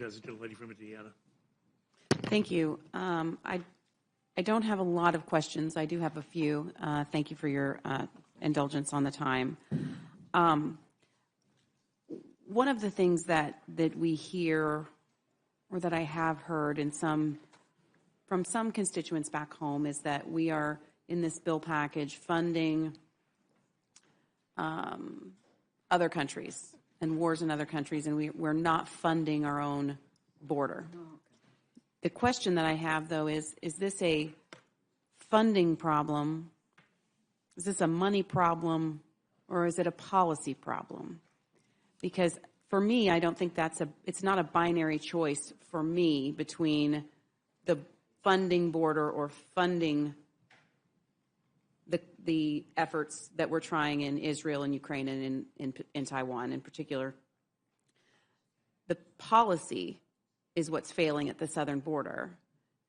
does, the lady from Indiana. Thank you. I don't have a lot of questions. I do have a few. Thank you for your indulgence on the time. One of the things that we hear, or that I have heard from some constituents back home, is that we are in this bill package funding other countries and wars in other countries, and we're not funding our own border. The question that I have, though, is this a funding problem? Is this a money problem, or is it a policy problem? Because for me, I don't think it's not a binary choice for me between the funding border or funding the efforts that we're trying in Israel and Ukraine and in Taiwan in particular. The policy is what's failing at the southern border.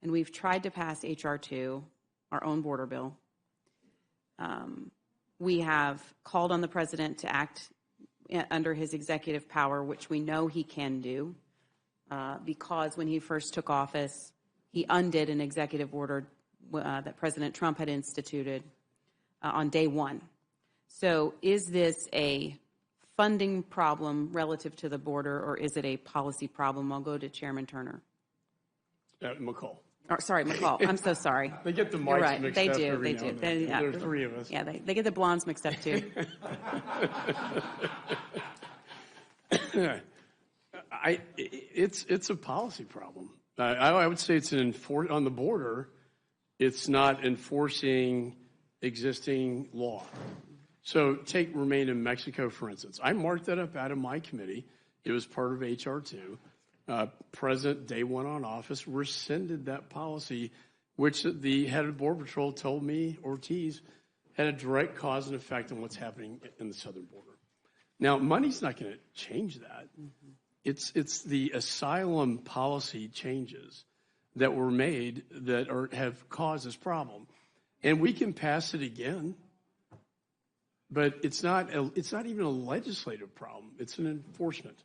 And we've tried to pass H.R. 2, our own border bill. We have called on the president to act under his executive power, which we know he can do, because when he first took office, he undid an executive order that President Trump had instituted on day one. So is this a funding problem relative to the border, or is it a policy problem? I'll go to Chairman Turner. McCall. Oh, sorry, McCall. I'm so sorry. They get the mics right. mixed They up do. every They now do. and then. Yeah. There are three of us. Yeah, they get the blondes mixed up too. It's a policy problem. I would say it's on the border. It's not enforcing existing law. So take Remain in Mexico, for instance. I marked that up out of my committee. It was part of H.R. 2. President, day one on office, rescinded that policy, which the head of Border Patrol told me, Ortiz, had a direct cause and effect on what's happening in the southern border. Now, money's not going to change that. Mm-hmm. It's the asylum policy changes that were made that have caused this problem. And we can pass it again, but it's not even a legislative problem. It's an enforcement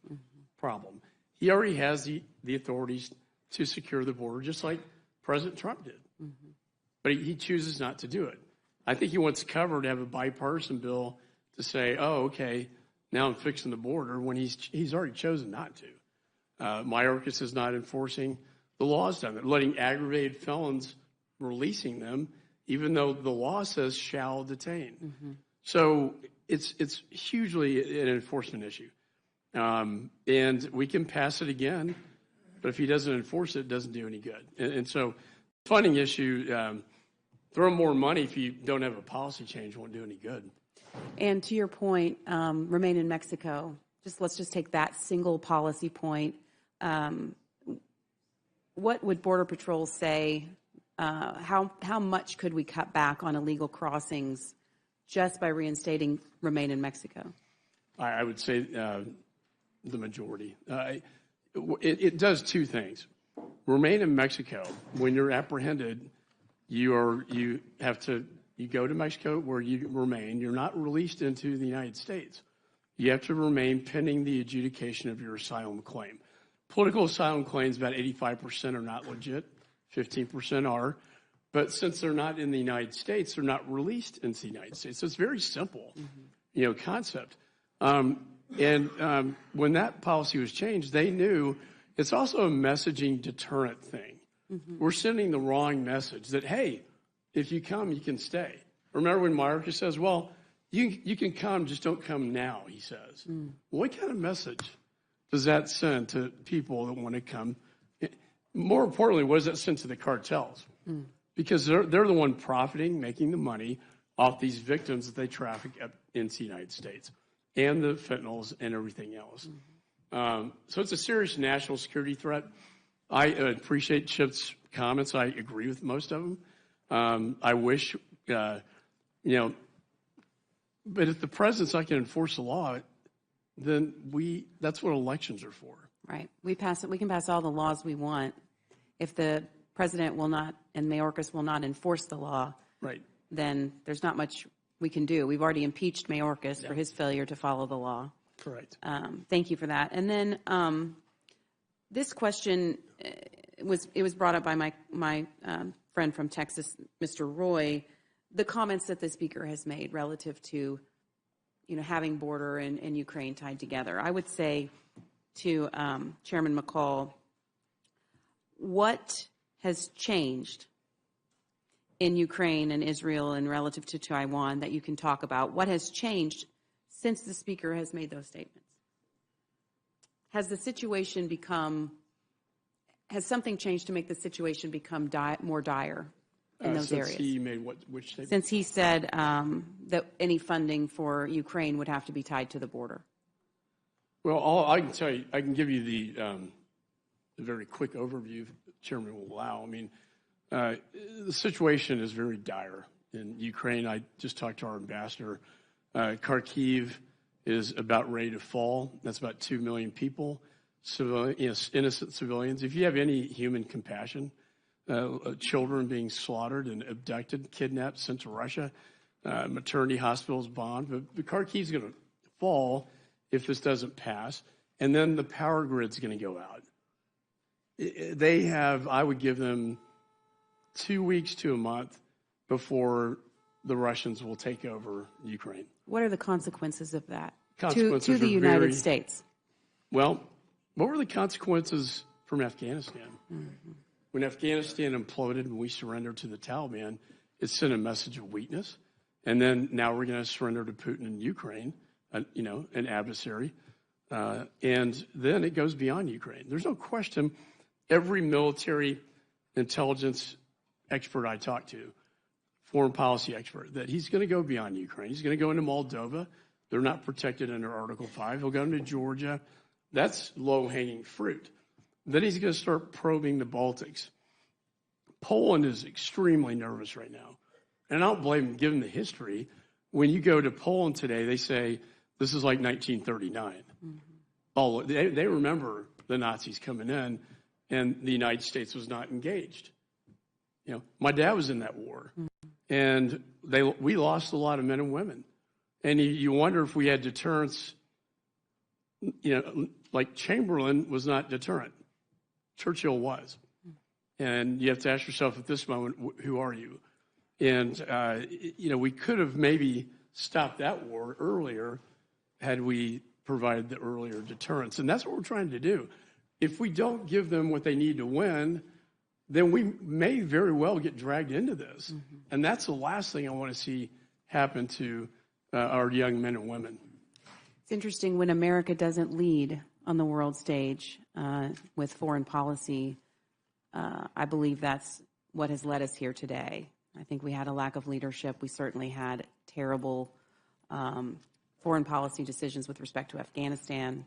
problem. He already has the authorities to secure the border, just like President Trump did. Mm-hmm. But he chooses not to do it. I think he wants cover to have a bipartisan bill to say, oh, okay, now I'm fixing the border, when he's already chosen not to. Mayorkas is not enforcing the laws down there, letting aggravated felons, releasing them, even though the law says shall detain. Mm-hmm. So it's hugely an enforcement issue. And we can pass it again, but if he doesn't enforce it, it doesn't do any good. And so funding issue, throw more money if you don't have a policy change won't do any good. And to your point, Remain in Mexico, let's just take that single policy point. What would Border Patrol say? How much could we cut back on illegal crossings just by reinstating Remain in Mexico? I would say the majority. It does two things. Remain in Mexico. When you're apprehended, you go to Mexico where you remain. You're not released into the United States. You have to remain pending the adjudication of your asylum claim. Political asylum claims, about 85% are not legit, 15% are. But since they're not in the United States, they're not released into the United States. So it's very simple, concept. And when that policy was changed, they knew it's also a messaging deterrent thing. Mm-hmm. We're sending the wrong message that, hey, if you come, you can stay. Remember when Mayorkas says, well, you can come, just don't come now, he says. Mm. What kind of message does that send to people that want to come? More importantly, what does that send to the cartels? Mm. Because they're the one profiting, making the money off these victims that they traffic up into the United States, and the fentanyls and everything else. Mm-hmm. So it's a serious national security threat. I appreciate Chip's comments. I agree with most of them. I wish, but if the president's not going to enforce the law, then that's what elections are for. Right. We can pass all the laws we want. If the president will not and Mayorkas will not enforce the law, right, then there's not much we can do. We've already impeached Mayorkas for his failure to follow the law. Correct. Thank you for that. And then This question was brought up by my friend from Texas, Mr. Roy, the comments that the speaker has made relative to, having border and Ukraine tied together. I would say to Chairman McCall, what has changed in Ukraine and Israel and relative to Taiwan that you can talk about? What has changed since the speaker has made those statements? Has the situation has something changed to make the situation become more dire in those areas? Since he made which statement? Since he said that any funding for Ukraine would have to be tied to the border. Well, I can tell you, I can give you the very quick overview, if the Chairman will allow. I mean, the situation is very dire in Ukraine. I just talked to our ambassador. Kharkiv is about ready to fall. That's about 2 million people, innocent civilians. If you have any human compassion, children being slaughtered and abducted, kidnapped, sent to Russia, maternity hospitals bombed. But Kharkiv's going to fall if this doesn't pass, and then the power grid's going to go out. They have, I would give them 2 weeks to a month before the Russians will take over Ukraine. What are the consequences of that Consequences to the are United States? Well, what were the consequences from Afghanistan? Mm-hmm. When Afghanistan imploded and we surrendered to the Taliban, it sent a message of weakness. And then now we're going to surrender to Putin in Ukraine, an adversary. And then it goes beyond Ukraine. There's no question. Every military intelligence expert I talk to, foreign policy expert, that he's going to go beyond Ukraine. He's going to go into Moldova. They're not protected under Article 5. He'll go into Georgia. That's low-hanging fruit. Then he's going to start probing the Baltics. Poland is extremely nervous right now. And I don't blame him, given the history. When you go to Poland today, they say, this is like 1939. Mm-hmm. They remember the Nazis coming in, and the United States was not engaged. My dad was in that war, and we lost a lot of men and women. And you wonder if we had deterrence. Like Chamberlain was not deterrent. Churchill was. And you have to ask yourself at this moment, who are you? And, we could have maybe stopped that war earlier had we provided the earlier deterrence. And that's what we're trying to do. If we don't give them what they need to win, then we may very well get dragged into this. Mm-hmm. And that's the last thing I want to see happen to our young men and women. It's interesting when America doesn't lead on the world stage with foreign policy. I believe that's what has led us here today. I think we had a lack of leadership. We certainly had terrible foreign policy decisions with respect to Afghanistan.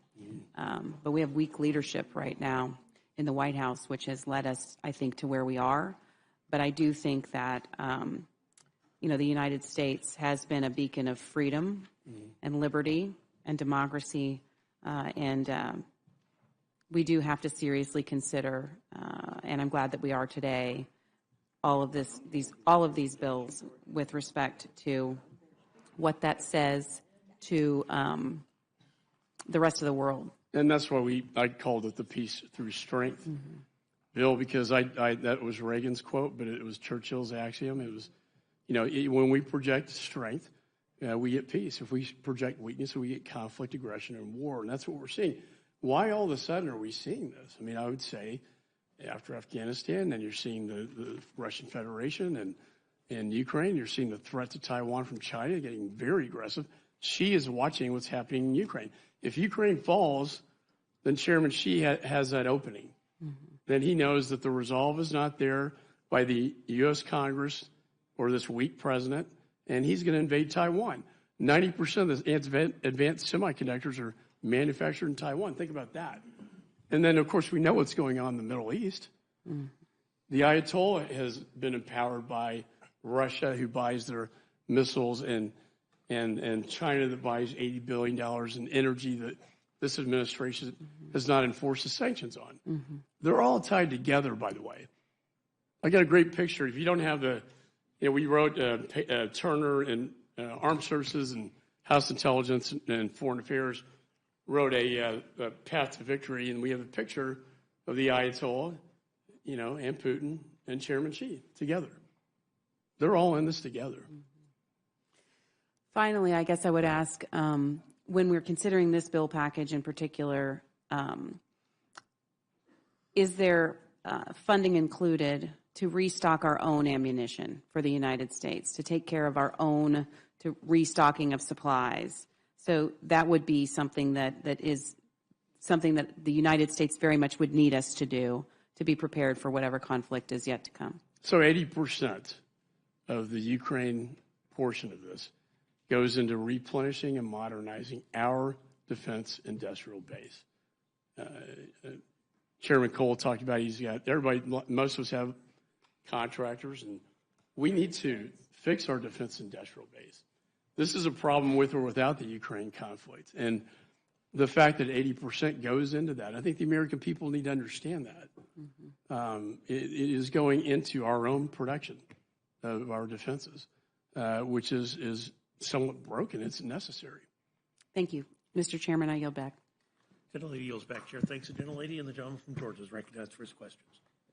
But we have weak leadership right now in the White House, which has led us, I think, to where we are. But I do think that, the United States has been a beacon of freedom and liberty and democracy. And we do have to seriously consider, and I'm glad that we are today, all of these bills with respect to what that says to the rest of the world. And that's why I called it the peace through strength bill, because that was Reagan's quote, but it was Churchill's axiom. It was, when we project strength, we get peace. If we project weakness, we get conflict, aggression, and war. And that's what we're seeing. Why all of a sudden are we seeing this? I mean, I would say after Afghanistan, then you're seeing the Russian Federation and Ukraine. You're seeing the threat to Taiwan from China getting very aggressive. Xi is watching what's happening in Ukraine. If Ukraine falls, then Chairman Xi has that opening. Mm-hmm. Then he knows that the resolve is not there by the U.S. Congress or this weak president, and he's going to invade Taiwan. 90% of the advanced semiconductors are manufactured in Taiwan. Think about that. And then, of course, we know what's going on in the Middle East. Mm. The Ayatollah has been empowered by Russia, who buys their missiles, and China, that buys $80 billion in energy that this administration has not enforced the sanctions on. Mm-hmm. They're all tied together, by the way. I got a great picture. If you don't have we wrote Turner and Armed Services and House Intelligence and Foreign Affairs wrote a Path to Victory, and we have a picture of the Ayatollah, and Putin and Chairman Xi together. They're all in this together. Finally, I guess I would ask, when we're considering this bill package in particular, is there funding included to restock our own ammunition for the United States, to take care of our own restocking of supplies? So that would be something that is something that the United States very much would need us to do to be prepared for whatever conflict is yet to come. So 80% of the Ukraine portion of this goes into replenishing and modernizing our defense industrial base. Chairman Cole talked about he's got everybody, most of us have contractors, and we need to fix our defense industrial base. This is a problem with or without the Ukraine conflict. And the fact that 80% goes into that, I think the American people need to understand that. It is going into our own production of our defenses, which is somewhat broken. It's necessary. Thank you. Mr. Chairman, I yield back. Gentlelady yields back, Chair. Thanks. The gentlelady and the gentleman from Georgia is recognized for his questions.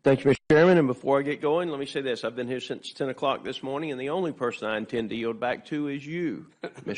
Thank you, Mr. Chairman. And before I get going, let me say this. I've been here since 10 o'clock this morning, and the only person I intend to yield back to is you, Mr.